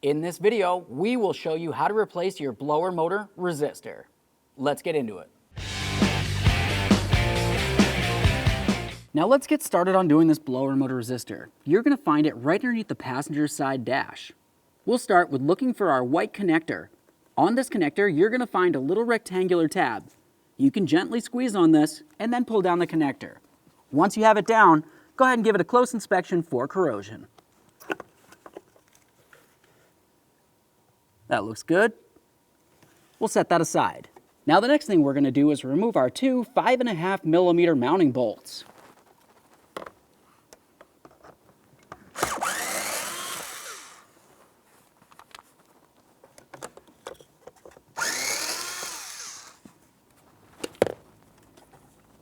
In this video, we will show you how to replace your blower motor resistor. Let's get into it. Now let's get started on doing this blower motor resistor. You're going to find it right underneath the passenger side dash. We'll start with looking for our white connector. On this connector, you're going to find a little rectangular tab. You can gently squeeze on this and then pull down the connector. Once you have it down, go ahead and give it a close inspection for corrosion. That looks good. We'll set that aside. Now the next thing we're going to do is remove our two 5.5mm mounting bolts.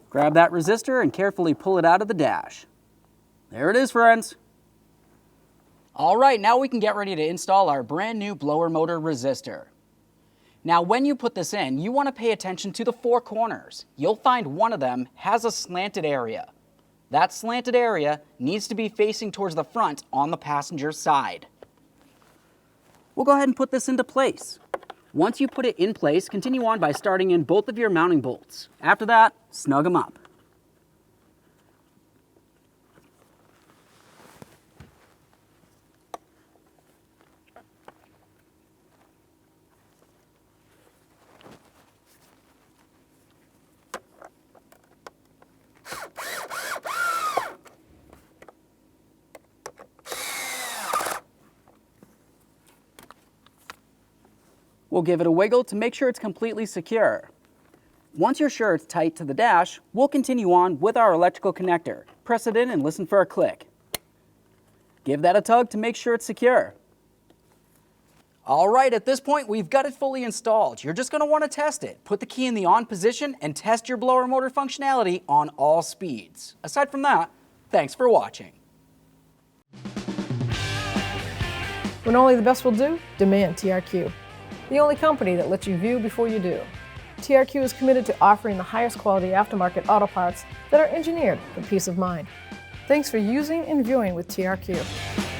Grab that resistor and carefully pull it out of the dash. There it is, friends. All right, now we can get ready to install our brand new blower motor resistor. Now when you put this in, you want to pay attention to the four corners. You'll find one of them has a slanted area. That slanted area needs to be facing towards the front on the passenger side. We'll go ahead and put this into place. Once you put it in place, continue on by starting in both of your mounting bolts. After that, snug them up. We'll give it a wiggle to make sure it's completely secure. Once you're sure it's tight to the dash, we'll continue on with our electrical connector. Press it in and listen for a click. Give that a tug to make sure it's secure. All right, at this point, we've got it fully installed. You're just going to want to test it. Put the key in the on position and test your blower motor functionality on all speeds. Aside from that, thanks for watching. When only the best will do, demand TRQ. The only company that lets you view before you do. TRQ is committed to offering the highest quality aftermarket auto parts that are engineered for peace of mind. Thanks for using and viewing with TRQ.